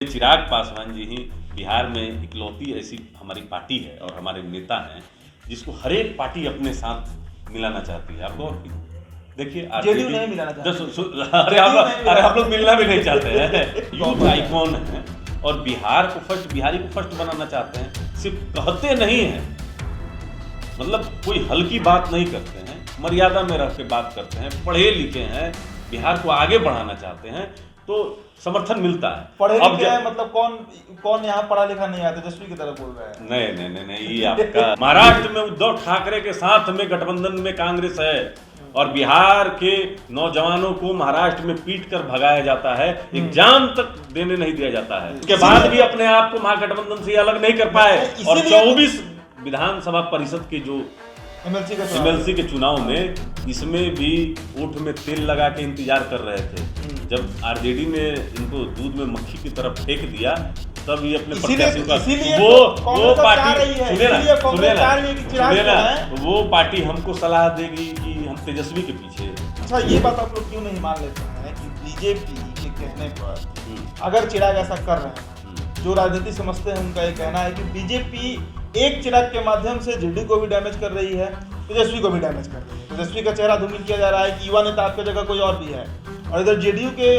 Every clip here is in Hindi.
चिराग पासवान जी ही बिहार में इकलौती ऐसी हमारी पार्टी है और हमारे नेता हैं जिसको हर एक पार्टी अपने साथ मिलाना चाहती है। आपको देखिए जेडीयू नहीं मिलाना चाहती। अरे आप लोग मिलना भी नहीं चाहते हैं। यूथ आइकॉन है और बिहारी को फर्स्ट बनाना चाहते हैं। सिर्फ कहते नहीं हैं, मतलब कोई हल्की बात नहीं करते हैं, मर्यादा में रह के बात करते हैं, पढ़े लिखे हैं, बिहार को आगे बढ़ाना चाहते हैं तो समर्थन मिलता है। पढ़े लिखे है मतलब कौन यहाँ पढ़ा लिखा नहीं है? तेजस्वी की तरफ बोल रहे हैं। नहीं, ये आपका महाराष्ट्र में उद्धव ठाकरे के साथ में गठबंधन में कांग्रेस है और बिहार के नौजवानों को महाराष्ट्र में पीट कर भगाया जाता है, एक जान तक देने नहीं दिया जाता है। उसके बाद भी अपने आप को महागठबंधन से अलग नहीं कर पाए और 24 विधानसभा परिषद के जो एमएलसी के चुनाव में इसमें भी ओठ में तेल लगा के इंतजार कर रहे थे। जब आरजेडी ने इनको दूध में मक्खी की तरफ फेंक दिया तब ये अपने प्रत्याशियों का वो पार्टी सुने ना वो पार्टी हमको सलाह देगी कि हम तेजस्वी के पीछे। अच्छा, ये बात आप लोग क्यों नहीं मान लेते हैं कि बीजेपी के कहने पर अगर चिराग ऐसा कर रहे हैं, जो राजनीति समझते हैं उनका ये कहना है कि बीजेपी एक चिराग के माध्यम से जेडीयू को भी डैमेज कर रही है, तेजस्वी को भी डैमेज कर रही है। तेजस्वी का चेहरा धूमिल किया जा रहा है कि युवा नेता आपकी जगह कोई और भी है, और इधर जेडीयू के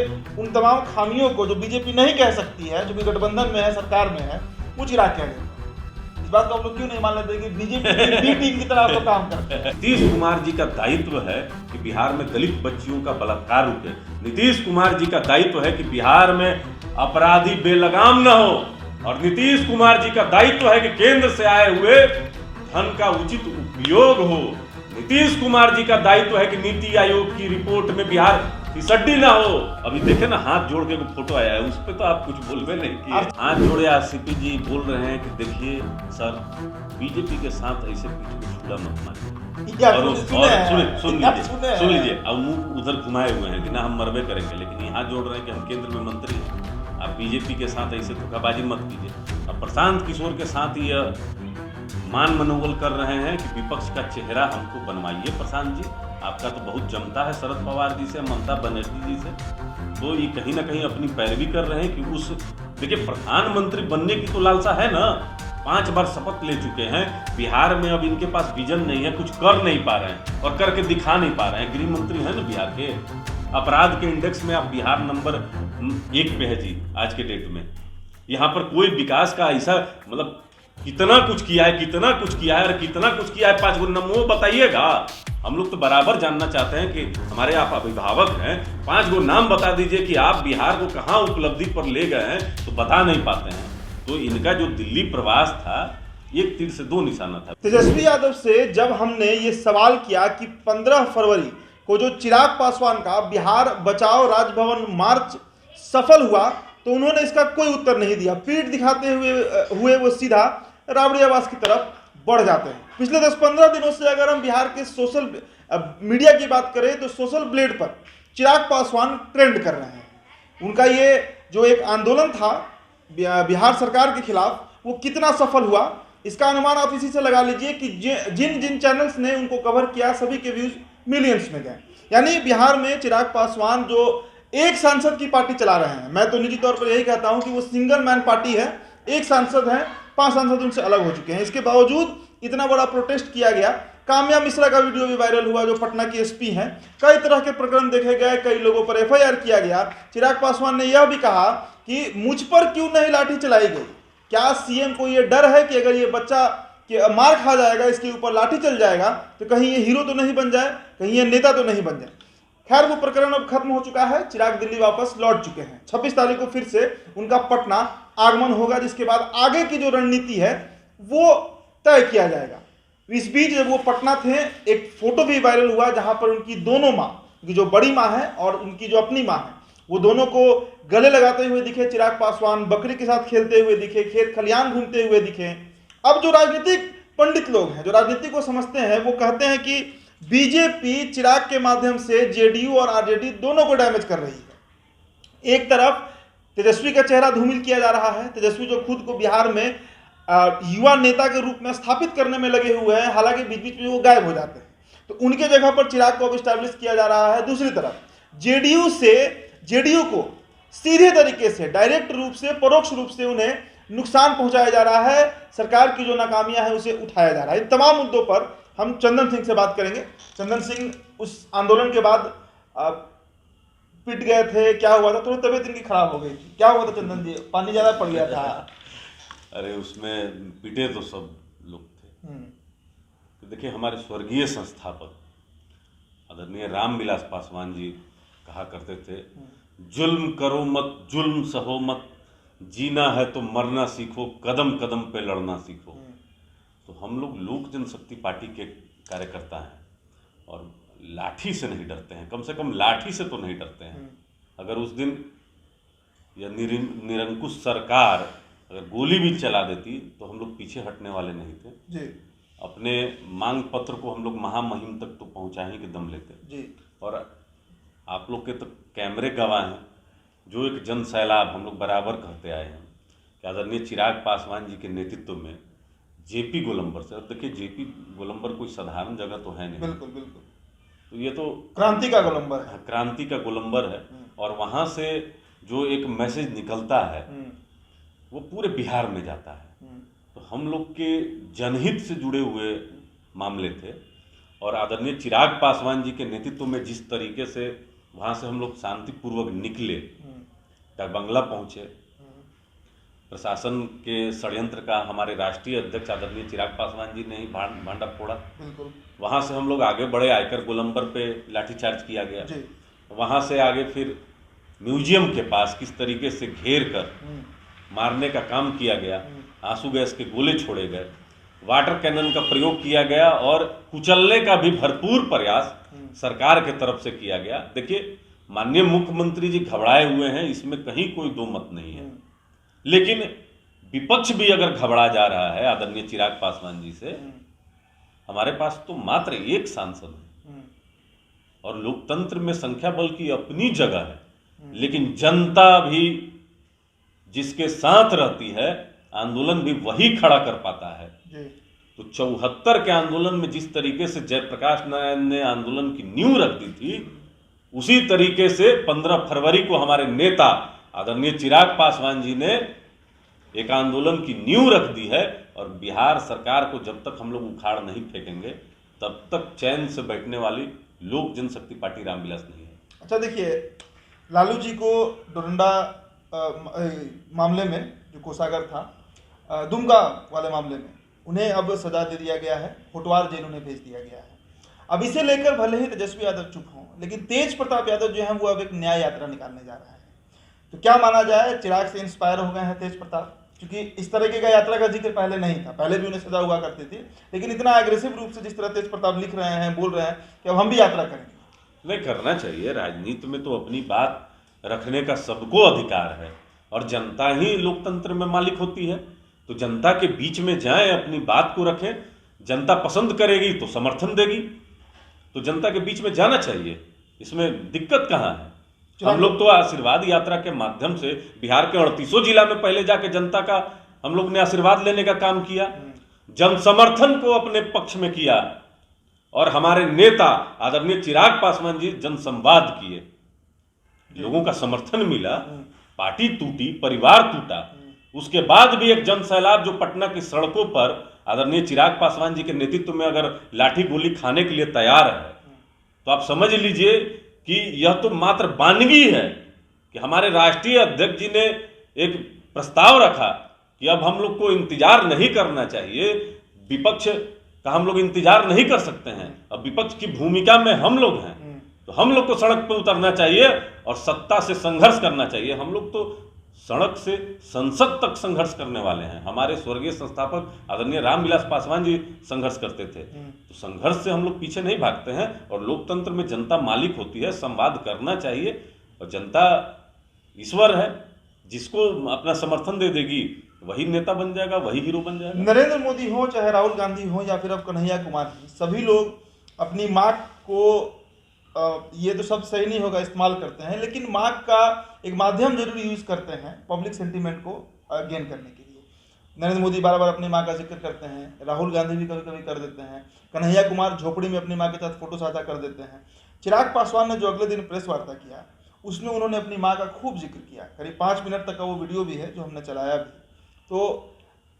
उन तमाम खामियों को जो बीजेपी नहीं कह सकती है, जो भी गठबंधन में है, सरकार में है, वो चिराग कह रहे हैं। इस बात को आप लोग क्यों नहीं मान लेते कि बीजेपी बी टीम की तरह आप लोग काम करते हैं? नीतीश कुमार जी का दायित्व है कि बिहार में दलित बच्चियों का बलात्कार रुके। नीतीश कुमार जी का दायित्व है कि बिहार में अपराधी बेलगाम न हो, और नीतीश कुमार जी का दायित्व है कि केंद्र से आए हुए धन का उचित उपयोग हो। नीतीश कुमार जी का दायित्व है कि नीति आयोग की रिपोर्ट में बिहार फिसड्डी ना हो। अभी देखे ना, हाथ जोड़ के फोटो आया है, उस पर तो आप कुछ बोलवे नहीं किए। हाथ जोड़े आरसीपी जी बोल रहे हैं कि देखिए सर, बीजेपी के साथ ऐसे पीठ को छुड़ा मत मारिए। और सुन लीजिए, अब मुंह उधर घुमाए हुए हैं कि ना हम मरबे करेंगे, लेकिन यहाँ जोड़ रहे हैं कि हम केंद्र में मंत्री हैं। आप बीजेपी के साथ ऐसे धोखाबाजी मत कीजिए। अब प्रशांत किशोर के साथ यह मान मनोबल कर रहे हैं कि विपक्ष का चेहरा हमको बनवाइए। प्रशांत जी, आपका तो बहुत जमता है शरद पवार जी से, ममता बनर्जी जी से, तो ये कहीं ना कहीं अपनी पैरवी कर रहे हैं कि उस देखिए प्रधानमंत्री बनने की तो लालसा है ना, 5 बार शपथ ले चुके हैं। बिहार में अब इनके पास विजन नहीं है, कुछ कर नहीं पा रहे हैं और करके दिखा नहीं पा रहे हैं। गृह मंत्री है ना बिहार के, अपराध के इंडेक्स में आप बिहार नंबर 1 पे है जी आज के डेट में। यहाँ पर कोई विकास का ऐसा मतलब कितना कुछ किया है और कितना कुछ किया है, 5 गो नाम वो बताइएगा। हम लोग तो बराबर जानना चाहते हैं कि हमारे आप अभिभावक हैं, 5 गो नाम बता दीजिए कि आप बिहार को कहाँ उपलब्धि पर ले गए हैं, तो बता नहीं पाते हैं। तो इनका जो दिल्ली प्रवास था, एक तीर से 2 निशाना था। तेजस्वी यादव से जब हमने ये सवाल किया कि 15 फरवरी को जो चिराग पासवान का बिहार बचाओ राजभवन मार्च सफल हुआ, तो उन्होंने इसका कोई उत्तर नहीं दिया। पीठ दिखाते हुए वो सीधा राबड़ी आवास की तरफ बढ़ जाते हैं। पिछले 10-15 दिनों से अगर हम बिहार के सोशल मीडिया की बात करें तो सोशल ब्लेड पर चिराग पासवान ट्रेंड कर रहे हैं। उनका ये जो एक आंदोलन था बिहार सरकार के खिलाफ, वो कितना सफल हुआ इसका अनुमान आप इसी से लगा लीजिए कि जिन चैनल्स ने उनको कवर किया सभी के व्यूज मिलियंस में गए। यानी बिहार में चिराग पासवान जो एक सांसद की पार्टी चला रहे हैं, मैं तो निजी तौर पर यही कहता हूं कि वो सिंगल मैन पार्टी है। एक सांसद है, 5 सांसद उनसे अलग हो चुके हैं। इसके बावजूद इतना बड़ा प्रोटेस्ट किया गया। काम्या मिश्रा का वीडियो भी वायरल हुआ, जो पटना की एसपी हैं। कई तरह के प्रकरण देखे गए, कई लोगों पर एफआईआर किया गया। चिराग पासवान ने यह भी कहा कि मुझ पर क्यों नहीं लाठी चलाई गई। क्या सीएम को यह डर है कि अगर ये बच्चा मार खा जाएगा, इसके ऊपर लाठी चल जाएगा, तो कहीं ये हीरो तो नहीं बन जाए, कहीं ये नेता तो नहीं बन जाए। खैर, वो प्रकरण अब खत्म हो चुका है। चिराग दिल्ली वापस लौट चुके हैं। 26 तारीख को फिर से उनका पटना आगमन होगा, जिसके बाद आगे की जो रणनीति है वो तय किया जाएगा। इस बीच जब वो पटना थे, एक फोटो भी वायरल हुआ जहां पर उनकी दोनों माँ, उनकी जो बड़ी माँ है और उनकी जो अपनी माँ है, वो दोनों को गले लगाते हुए दिखे चिराग पासवान। बकरी के साथ खेलते हुए दिखे, खेत खलियान घूमते हुए दिखे। अब जो राजनीतिक पंडित लोग हैं, जो राजनीति को समझते हैं, वो कहते हैं कि बीजेपी चिराग के माध्यम से जेडीयू और आरजेडी दोनों को डैमेज कर रही है। एक तरफ तेजस्वी का चेहरा धूमिल किया जा रहा है। तेजस्वी जो खुद को बिहार में युवा नेता के रूप में स्थापित करने में लगे हुए हैं, हालांकि बीच बीच में वो गायब हो जाते हैं, तो उनके जगह पर चिराग को अब स्टैब्लिश किया जा रहा है। दूसरी तरफ जेडीयू को सीधे तरीके से, डायरेक्ट रूप से, परोक्ष रूप से उन्हें नुकसान पहुंचाया जा रहा है। सरकार की जो नाकामियां हैं उसे उठाया जा रहा है। इन तमाम मुद्दों पर हम चंदन सिंह से बात करेंगे। चंदन सिंह, उस आंदोलन के बाद पिट गए थे, क्या हुआ था? थोड़ी तबीयत इनकी खराब हो गई थी, क्या हुआ था चंदन जी? पानी ज्यादा पड़ गया था? अरे उसमें पिटे तो सब लोग थे। तो देखिए, हमारे स्वर्गीय संस्थापक आदरणीय रामविलास पासवान जी कहा करते थे, जुल्म करो मत, जुल्म सहो मत, जीना है तो मरना सीखो, कदम कदम पे लड़ना सीखो। तो हम लोग लोक जनशक्ति पार्टी के कार्यकर्ता हैं और लाठी से नहीं डरते हैं, कम से कम लाठी से तो नहीं डरते हैं। अगर उस दिन यह निरंकुश सरकार अगर गोली भी चला देती तो हम लोग पीछे हटने वाले नहीं थे जी। अपने मांग पत्र को हम लोग महामहिम तक तो पहुंचा ही के दम लेते जी। और आप लोग के तो कैमरे गवाह हैं, जो एक जन सैलाब हम लोग बराबर कहते आए हैं कि आदरणीय चिराग पासवान जी के नेतृत्व में जेपी गोलंबर से, अब देखिए जेपी गोलंबर कोई साधारण जगह तो है नहीं, बिल्कुल बिल्कुल, तो ये तो क्रांति का गोलंबर है, क्रांति का गोलंबर है। और वहाँ से जो एक मैसेज निकलता है वो पूरे बिहार में जाता है। तो हम लोग के जनहित से जुड़े हुए मामले थे और आदरणीय चिराग पासवान जी के नेतृत्व में जिस तरीके से वहाँ से हम लोग शांतिपूर्वक निकले, बंगला पहुँचे, प्रशासन के षड्यंत्र का हमारे राष्ट्रीय अध्यक्ष आदरणीय चिराग पासवान जी ने ही भांडा फोड़ा। वहाँ से हम लोग आगे बढ़े, आयकर गोलंबर पे लाठीचार्ज किया गया। वहाँ से आगे फिर म्यूजियम के पास किस तरीके से घेर कर मारने का काम किया गया, आंसू गैस के गोले छोड़े गए, वाटर कैनन का प्रयोग किया गया और कुचलने का भी भरपूर प्रयास सरकार के तरफ से किया गया। देखिए, माननीय मुख्यमंत्री जी घबराए हुए हैं, इसमें कहीं कोई दो मत नहीं है, लेकिन विपक्ष भी अगर घबरा जा रहा है आदरणीय चिराग पासवान जी से, हमारे पास तो मात्र एक सांसद है और लोकतंत्र में संख्या बल की अपनी जगह है, लेकिन जनता भी जिसके साथ रहती है आंदोलन भी वही खड़ा कर पाता है। तो 74 के आंदोलन में जिस तरीके से जयप्रकाश नारायण ने आंदोलन की नींव रख दी थी, उसी तरीके से 15 फरवरी को हमारे नेता आदरणीय चिराग पासवान जी ने एक आंदोलन की नींव रख दी है। और बिहार सरकार को जब तक हम लोग उखाड़ नहीं फेंकेंगे तब तक चैन से बैठने वाली लोक जनशक्ति पार्टी रामविलास नहीं है। अच्छा, देखिए, लालू जी को डोरंडा मामले में, जो कोषागार था, दुमका वाले मामले में, उन्हें अब सजा दे दिया गया है, होटवार जेल उन्हें भेज दिया गया है। अब इसे लेकर भले ही तेजस्वी यादव चुप हों, लेकिन तेज प्रताप यादव जो है वो अब एक न्याय यात्रा निकालने जा रहा है। तो क्या माना जाए, चिराग से इंस्पायर हो गए हैं तेज प्रताप? क्योंकि इस तरीके का यात्रा का जिक्र पहले नहीं था, पहले भी उन्हें सजा हुआ करती थी, लेकिन इतना एग्रेसिव रूप से जिस तरह तेज प्रताप लिख रहे हैं, बोल रहे हैं कि अब हम भी यात्रा करेंगे। नहीं करना चाहिए, राजनीति में तो अपनी बात रखने का सबको अधिकार है और जनता ही लोकतंत्र में मालिक होती है। तो जनता के बीच में जाएं, अपनी बात को रखें, जनता पसंद करेगी तो समर्थन देगी, तो जनता के बीच में जाना चाहिए, इसमें दिक्कत कहाँ है। हम लोग तो आशीर्वाद यात्रा के माध्यम से बिहार के 38 जिला में पहले जाके जनता का हम लोग ने आशीर्वाद लेने का काम किया, जन समर्थन को अपने पक्ष में किया और हमारे नेता आदरणीय चिराग पासवान जी जनसंवाद किए, लोगों का समर्थन मिला, पार्टी टूटी, परिवार टूटा, उसके बाद भी एक जन सैलाब जो पटना की सड़कों पर आदरणीय चिराग पासवान जी के नेतृत्व में अगर लाठी गोली खाने के लिए तैयार है, तो आप समझ लीजिए कि यह तो मात्र वानगी है कि हमारे राष्ट्रीय अध्यक्ष जी ने एक प्रस्ताव रखा कि अब हम लोग को इंतजार नहीं करना चाहिए, विपक्ष का हम लोग इंतजार नहीं कर सकते हैं, अब विपक्ष की भूमिका में हम लोग हैं, तो हम लोग को सड़क पर उतरना चाहिए और सत्ता से संघर्ष करना चाहिए। हम लोग तो सड़क से संसद तक संघर्ष करने वाले हैं। हमारे स्वर्गीय संस्थापक आदरणीय रामविलास पासवान जी संघर्ष करते थे, तो संघर्ष से हम लोग पीछे नहीं भागते हैं और लोकतंत्र में जनता मालिक होती है, संवाद करना चाहिए और जनता ईश्वर है, जिसको अपना समर्थन दे देगी वही नेता बन जाएगा, वही हीरो बन जाएगा। नरेंद्र मोदी हो, चाहे राहुल गांधी हो, या फिर अब कन्हैया कुमार जी, सभी लोग अपनी मार्क को, ये तो सब सही नहीं होगा, इस्तेमाल करते हैं, लेकिन मार्क का एक माध्यम जरूर यूज करते हैं पब्लिक सेंटीमेंट को गेन करने के लिए। नरेंद्र मोदी बार बार अपनी माँ का जिक्र करते हैं, राहुल गांधी भी कभी कभी कर देते हैं, कन्हैया कुमार झोपड़ी में अपनी माँ के साथ फोटो साझा कर देते हैं। चिराग पासवान ने जो अगले दिन प्रेस वार्ता किया, उसमें उन्होंने अपनी माँ का खूब जिक्र किया, करीब 5 मिनट तक का वो वीडियो भी है जो हमने चलाया भी। तो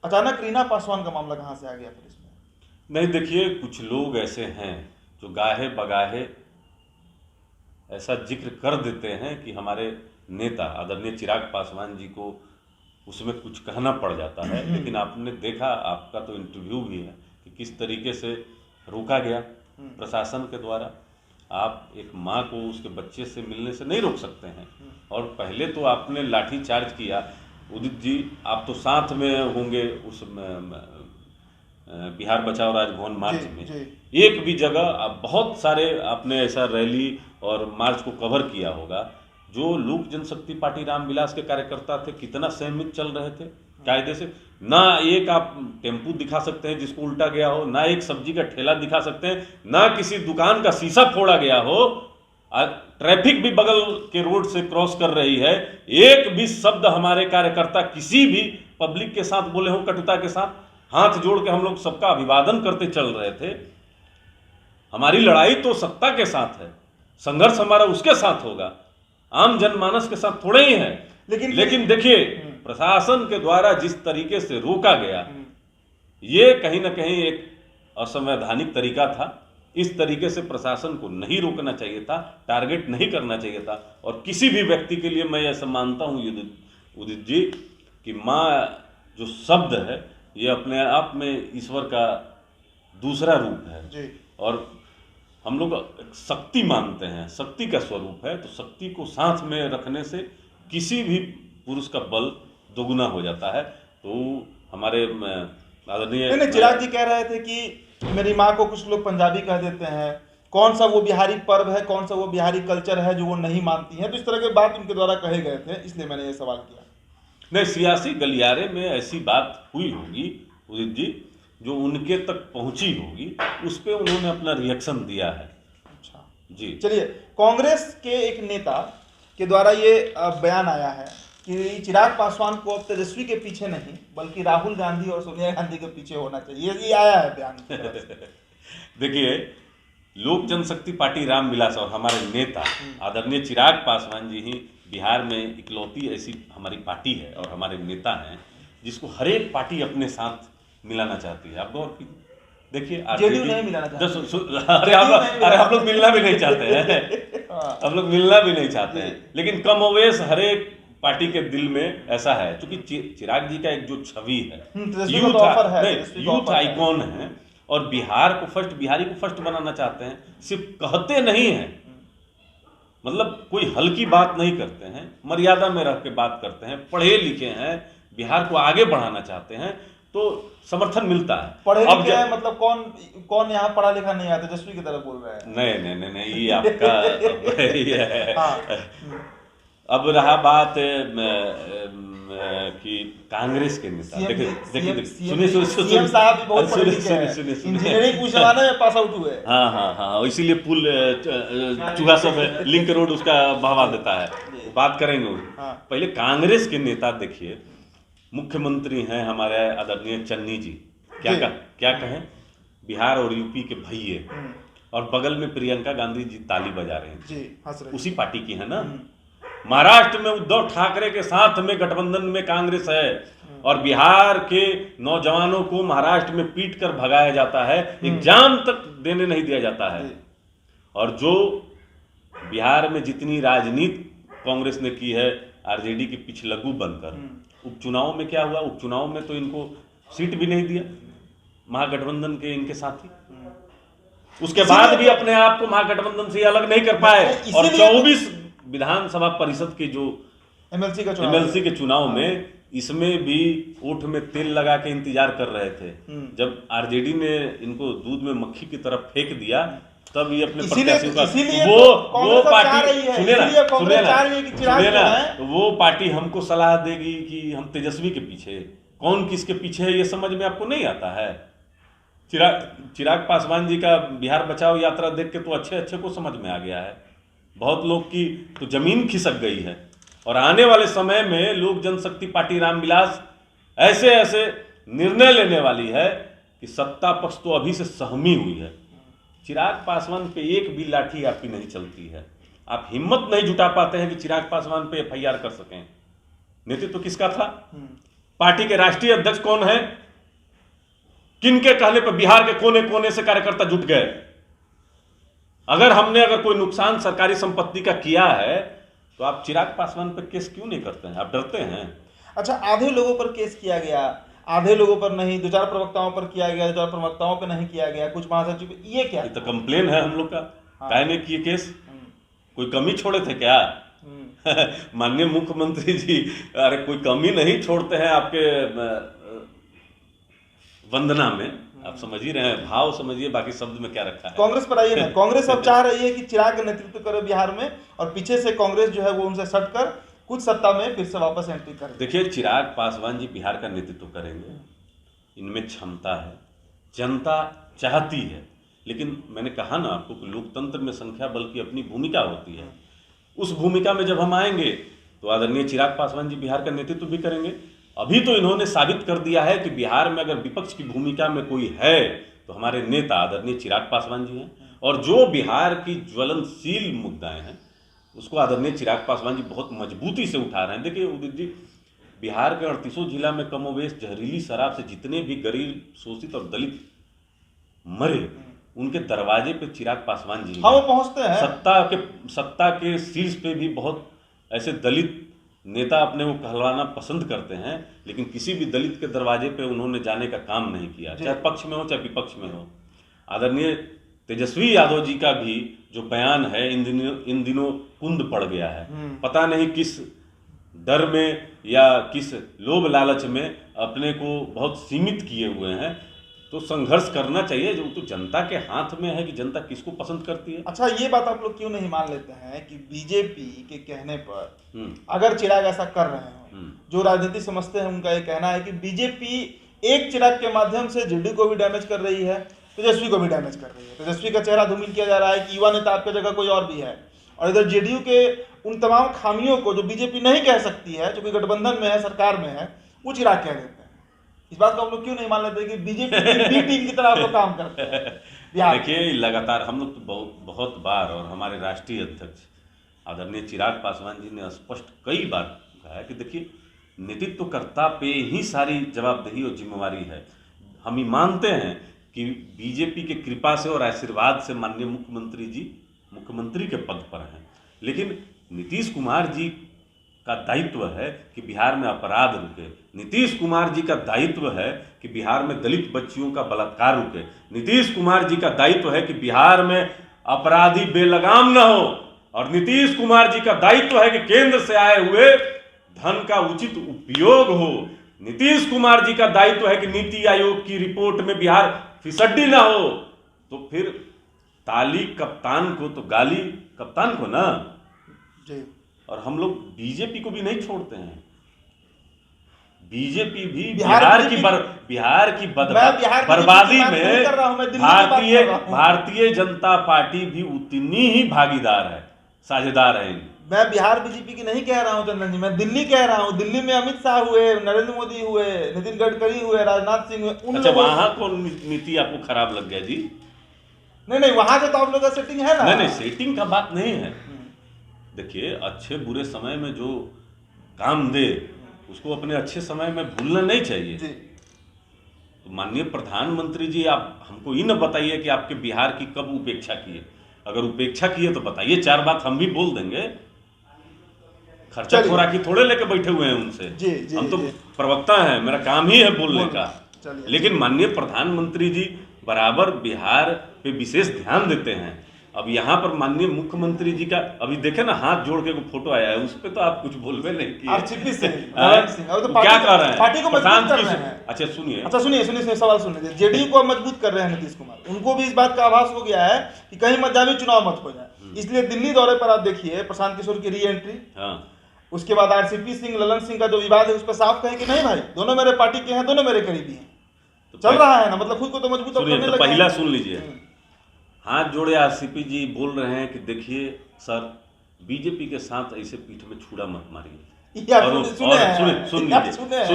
अचानक रीना पासवान का मामला कहाँ से आ गया फिर इसमें? नहीं, देखिए, कुछ लोग ऐसे हैं जो गाहे बगाहे ऐसा जिक्र कर देते हैं कि हमारे नेता आदरणीय चिराग पासवान जी को उसमें कुछ कहना पड़ जाता है। लेकिन आपने देखा, आपका तो इंटरव्यू भी है, कि किस तरीके से रोका गया प्रशासन के द्वारा। आप एक माँ को उसके बच्चे से मिलने से नहीं रोक सकते हैं। और पहले तो आपने लाठी चार्ज किया। उदित जी, आप तो साथ में होंगे उस बिहार बचाओ राजभवन मार्च में। एक भी जगह आप बहुत सारे आपने ऐसा रैली और मार्च को कवर किया होगा। जो लोक जनशक्ति पार्टी रामविलास के कार्यकर्ता थे, कितना संयमित चल रहे थे कायदे से। ना एक आप टेम्पू दिखा सकते हैं जिसको उल्टा गया हो, ना एक सब्जी का ठेला दिखा सकते हैं, ना किसी दुकान का शीशा फोड़ा गया हो। ट्रैफिक भी बगल के रोड से क्रॉस कर रही है। एक भी शब्द हमारे कार्यकर्ता किसी भी पब्लिक के साथ बोले हो कटुता के साथ। हाथ जोड़ के हम लोग सबका अभिवादन करते चल रहे थे। हमारी लड़ाई तो सत्ता के साथ है, संघर्ष हमारा उसके साथ होगा, आम जनमानस के साथ थोड़े ही है। लेकिन देखिए, प्रशासन के द्वारा जिस तरीके से रोका गया, ये कहीं ना कहीं एक असंवैधानिक तरीका था। इस तरीके से प्रशासन को नहीं रोकना चाहिए था, टारगेट नहीं करना चाहिए था। और किसी भी व्यक्ति के लिए मैं ऐसा मानता हूँ उदित जी कि माँ जो शब्द है, ये अपने आप में ईश्वर का दूसरा रूप है जी। और हम लोग शक्ति मानते हैं, शक्ति का स्वरूप है। तो शक्ति को साथ में रखने से किसी भी पुरुष का बल दोगुना हो जाता है। तो हमारे आदरणीय चिराग जी कह रहे थे कि मेरी माँ को कुछ लोग पंजाबी कह देते हैं, कौन सा वो बिहारी पर्व है, कौन सा वो बिहारी कल्चर है जो वो नहीं मानती हैं। तो इस तरह के बात उनके द्वारा कहे गए थे, इसलिए मैंने ये सवाल किया। नहीं, सियासी गलियारे में ऐसी बात हुई होगी उदित जी, जो उनके तक पहुंची होगी, उस पर उन्होंने अपना रिएक्शन दिया है। अच्छा जी, चलिए, कांग्रेस के एक नेता के द्वारा ये बयान आया है कि चिराग पासवान को अब तेजस्वी के पीछे नहीं बल्कि राहुल गांधी और सोनिया गांधी के पीछे होना चाहिए, ये आया है बयान। देखिए, लोक जनशक्ति पार्टी रामविलास और हमारे नेता आदरणीय चिराग पासवान जी ही बिहार में इकलौती ऐसी हमारी पार्टी है और हमारे नेता हैं जिसको हर एक पार्टी अपने साथ मिलाना चाहती है। आप गौर कीजिए, देखिए, जेडीयू नहीं मिलाना चाहती। अरे हम लोग मिलना भी नहीं चाहते हैं। हम लोग मिलना भी नहीं चाहते हैं। लेकिन कमोवेश हर एक पार्टी के दिल में ऐसा है, क्योंकि चिराग जी का एक जो छवि है, यूथ आइकॉन है, और बिहार को फर्स्ट, बिहारी को फर्स्ट बनाना चाहते हैं। सिर्फ कहते नहीं हैं, मतलब कोई हल्की बात नहीं करते हैं, मर्यादा में रह के बात करते हैं, पढ़े लिखे हैं, बिहार को आगे बढ़ाना चाहते हैं, तो समर्थन मिलता है। पढ़े लिखे हैं मतलब कौन यहाँ पढ़ा लिखा नहीं है? तेजस्वी की तरफ बोल रहे हैं। नहीं, ये आपका अब रहा बात कि कांग्रेस के नेता, देखिए सीएम साहब भी बहुत पढ़े लिखे हैं, इंजीनियरिंग कुछ जमाने में पास आउट हुए। हाँ, इसीलिए पुल चूहा सब लिंक रोड उसका बहवा देता है, बात करेंगे। पहले कांग्रेस के नेता देखिए, मुख्यमंत्री हैं हमारे आदरणीय चन्नी जी, क्या कहें, बिहार और यूपी के भैये, और बगल में प्रियंका गांधी जी ताली बजा रहे हैं जी, हंस रहे, उसी पार्टी की है ना। महाराष्ट्र में उद्धव ठाकरे के साथ में गठबंधन में कांग्रेस है, और बिहार के नौजवानों को महाराष्ट्र में पीट कर भगाया जाता है, एग्जाम तक देने नहीं दिया जाता है। और जो बिहार में जितनी राजनीति कांग्रेस ने की है आरजेडी के पिछलग्गू बनकर, उपचुनाव में क्या हुआ? उपचुनाव में तो इनको सीट भी नहीं दिया महागठबंधन के इनके साथी। उसके बाद भी अपने आप को महागठबंधन से अलग नहीं कर पाए, और 24 विधानसभा परिषद के जो एमएलसी के चुनाव में, इसमें भी ओठ में तेल लगा के इंतजार कर रहे थे। जब आरजेडी ने इनको दूध में मक्खी की तरफ फेंक दिया, तब ये अपने प्रत्याशियों का वो पार्टी सुने ना, वो पार्टी हमको सलाह देगी कि हम तेजस्वी के पीछे, कौन किसके पीछे है ये समझ में आपको नहीं आता है। चिराग पासवान जी का बिहार बचाओ यात्रा देख के तो अच्छे को समझ में आ गया है। बहुत लोग की तो जमीन खिसक गई है। और आने वाले समय में लोक जनशक्ति पार्टी रामविलास ऐसे निर्णय लेने वाली है कि सत्ता पक्ष तो अभी से सहमी हुई है। चिराग पासवान पे एक भी लाठी आपकी नहीं चलती है। आप हिम्मत नहीं जुटा पाते हैं कि चिराग पासवान पे एफआईआर कर सकें। नेतृत्व तो किसका था? पार्टी के राष्ट्रीय अध्यक्ष कौन है? किनके कहने पर बिहार के कोने कोने से कार्यकर्ता जुट गए? अगर कोई नुकसान सरकारी संपत्ति का किया है तो आप चिराग पासवान पर केस क्यों नहीं करते हैं? आप डरते हैं? अच्छा, आधे लोगों पर केस किया गया, आधे लोगों पर नहीं, 2-4 प्रवक्ताओं पर किया गया, 2-4 प्रवक्ताओं पर नहीं किया गया, कुछ महासचिव, ये क्या? ये तो कंप्लेन है हम लोग का। काहे ने किए केस? कोई कमी छोड़े थे क्या? माननीय मुख्यमंत्री जी, अरे कोई कमी नहीं छोड़ते हैं आपके वंदना में। आप समझ ही रहे हैं, भाव समझिए, बाकी शब्द में क्या रखा है। कांग्रेस पर आइए ना। कांग्रेस अब चाह रही है कि चिराग नेतृत्व करे बिहार में, और पीछे से कांग्रेस जो है वो उनसे सट कर कुछ सत्ता में फिर से वापस एंट्री करे। देखिए, चिराग पासवान जी बिहार का नेतृत्व करेंगे, इनमें क्षमता है, जनता चाहती है। लेकिन मैंने कहा ना आपको कि लोकतंत्र में संख्या बल की अपनी भूमिका होती है। उस भूमिका में जब हम आएंगे तो आदरणीय चिराग पासवान जी बिहार का नेतृत्व भी करेंगे। अभी तो इन्होंने साबित कर दिया है कि बिहार में अगर विपक्ष की भूमिका में कोई है तो हमारे नेता आदरणीय चिराग पासवान जी हैं, और जो बिहार की ज्वलनशील मुद्दाएं हैं उसको आदरणीय चिराग पासवान जी बहुत मजबूती से उठा रहे हैं। देखिए उदित जी, बिहार के 38 जिला में कमोवेश जहरीली शराब से जितने भी गरीब, शोषित और दलित मरे, उनके दरवाजे पे चिराग पासवान जी हाँ, वो पहुंचते हैं। सत्ता के शीर्ष पे भी बहुत ऐसे दलित नेता अपने को कहलवाना पसंद करते हैं, लेकिन किसी भी दलित के दरवाजे पे उन्होंने जाने का काम नहीं किया, चाहे पक्ष में हो चाहे विपक्ष में हो। आदरणीय तेजस्वी यादव जी का भी जो बयान है इन दिनों कुंद पड़ गया है। पता नहीं किस डर में या किस लोभ लालच में अपने को बहुत सीमित किए हुए हैं। तो संघर्ष करना चाहिए, जो तो जनता के हाथ में है कि जनता किसको पसंद करती है। अच्छा, ये बात आप लोग क्यों नहीं मान लेते हैं कि बीजेपी के कहने पर अगर चिराग ऐसा कर रहे हो, जो राजनीति समझते हैं उनका ये कहना है कि बीजेपी एक चिराग के माध्यम से जेडीयू को भी डैमेज कर रही है, तेजस्वी को भी डैमेज कर रही है। तेजस्वी का चेहरा धूमिल किया जा रहा है कि युवा नेता आपकी जगह कोई और भी है, और इधर जेडीयू के उन तमाम खामियों को जो बीजेपी नहीं कह सकती है, जो कि गठबंधन में है, सरकार में है, वो चिराग कह देते हैं। इस बात को हम लोग क्यों नहीं मान लेते कि बीजेपी बी टीम की तरह लोग काम करते हैं? देखिए, लगातार हम लोग तो बहुत बार, और हमारे राष्ट्रीय अध्यक्ष आदरणीय चिराग पासवान जी ने स्पष्ट कई बार कहा है कि देखिए, नेतृत्वकर्ता पे ही सारी जवाबदेही और जिम्मेवारी है। हम ही मानते हैं कि बीजेपी के कृपा से और आशीर्वाद से माननीय मुख्यमंत्री जी मुख्यमंत्री के पद पर हैं, लेकिन नीतीश कुमार जी का दायित्व है कि बिहार में अपराध रुके। नीतीश कुमार जी का दायित्व है कि बिहार में दलित बच्चियों का बलात्कार रुके। नीतीश कुमार जी का दायित्व है कि बिहार में अपराधी बेलगाम न हो, और नीतीश कुमार जी का दायित्व है कि केंद्र से आए हुए धन का उचित उपयोग हो। नीतीश कुमार जी का दायित्व है कि नीति आयोग की रिपोर्ट में बिहार फिसड्डी ना हो। तो फिर ताली कप्तान को तो गाली कप्तान को ना जी। और हम लोग बीजेपी को भी नहीं छोड़ते हैं। बीजेपी भी बिहार की बर्बादी में भारतीय जनता पार्टी भी उतनी ही भागीदार है, साझेदार है। मैं बिहार बीजेपी की नहीं कह रहा हूं चंदन जी, मैं दिल्ली कह रहा हूं। दिल्ली में अमित शाह हुए, नरेंद्र मोदी हुए, नितिन गडकरी हुए, राजनाथ सिंह हुए। अच्छा, वहां को नीति आपको खराब लग गया जी? नहीं, वहां से तो आप लोग का सेटिंग है ना। नहीं, सेटिंग का बात नहीं है। देखिए, अच्छे बुरे समय में जो काम दे उसको अपने अच्छे समय में भूलना नहीं चाहिए जी। तो माननीय प्रधानमंत्री जी, आप हमको ये न बताइए कि आपके बिहार की कब उपेक्षा किए। अगर उपेक्षा किए तो बताइए, 4 बात हम भी बोल देंगे। खर्चा खोराकी थोड़े लेके बैठे हुए हैं उनसे जी, हम तो प्रवक्ता हैं, मेरा काम ही है बोलने का। लेकिन माननीय प्रधानमंत्री जी बराबर बिहार पे विशेष ध्यान देते हैं। अब यहाँ पर माननीय मुख्यमंत्री जी का अभी देखे ना, हाथ जोड़ के फोटो आया है, उस पर तो आप कुछ बोलवे नहीं किए। क्या कर रहे हैं? पार्टी को मजबूत कर रहे हैं। अच्छा सुनिए सवाल सुन लीजिए। जेडीयू को मजबूत कर रहे हैं नीतीश कुमार। उनको भी इस बात का आभास हो गया है कि कहीं मध्यावधि चुनाव मत हो जाए, इसलिए दिल्ली दौरे पर आप देखिए प्रशांत किशोर की री एंट्री, उसके बाद आरसीपी सिंह, ललन सिंह का जो विवाद है उस पर साफ कहें कि नहीं भाई, दोनों मेरे पार्टी के हैं, दोनों मेरे करीबी हैं। तो चल रहा है ना, मतलब खुद को तो मजबूत करने लगे। पहला सुन लीजिए, हाथ जोड़े आरसीपी जी बोल रहे हैं कि देखिए सर, बीजेपी के साथ ऐसे पीठ में छुरा मत मारिए। और सुन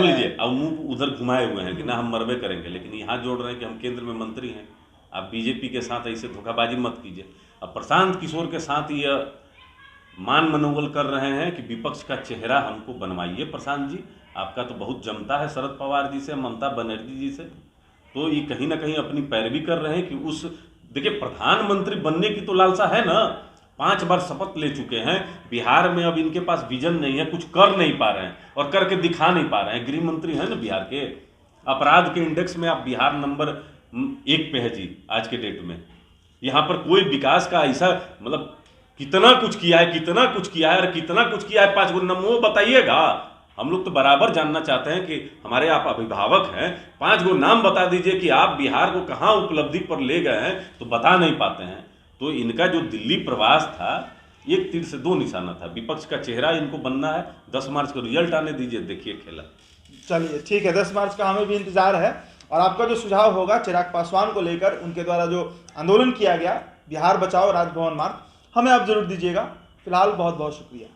लीजिए, अब मुंह उधर घुमाए हुए हैं कि ना हम मरबे करेंगे, लेकिन यहाँ जोड़ रहे हैं कि हम केंद्र में मंत्री हैं, आप बीजेपी के साथ ऐसे धोखाबाजी मत कीजिए। अब प्रशांत किशोर के साथ ये मान मनोबल कर रहे हैं कि विपक्ष का चेहरा हमको बनवाइए। प्रशांत जी, आपका तो बहुत जमता है शरद पवार जी से, ममता बनर्जी जी से, तो ये कहीं ना कहीं अपनी पैरवी कर रहे हैं कि उस, देखिए प्रधानमंत्री बनने की तो लालसा है ना, 5 बार शपथ ले चुके हैं, बिहार में अब इनके पास विजन नहीं है, कुछ कर नहीं पा रहे हैं और करके दिखा नहीं पा रहे हैं। गृह मंत्री हैं ना बिहार के, अपराध के इंडेक्स में आप बिहार नंबर 1 पे है जी आज के डेट में। यहाँ पर कोई विकास का ऐसा, मतलब कितना कुछ किया है, कितना कुछ किया है और कितना कुछ किया है, 5 गो नाम वो बताइएगा। हम लोग तो बराबर जानना चाहते हैं कि हमारे आप अभिभावक हैं, 5 गो नाम बता दीजिए कि आप बिहार को कहाँ उपलब्धि पर ले गए हैं, तो बता नहीं पाते हैं। तो इनका जो दिल्ली प्रवास था, एक तीर से 2 निशाना था, विपक्ष का चेहरा इनको बनना है। 10 मार्च को रिजल्ट आने दीजिए, देखिए खेला। चलिए ठीक है, 10 मार्च का हमें भी इंतजार है। और आपका जो सुझाव होगा चिराग पासवान को लेकर, उनके द्वारा जो आंदोलन किया गया बिहार बचाओ राजभवन मार्च, हमें आप जरूर दीजिएगा। फिलहाल बहुत बहुत शुक्रिया।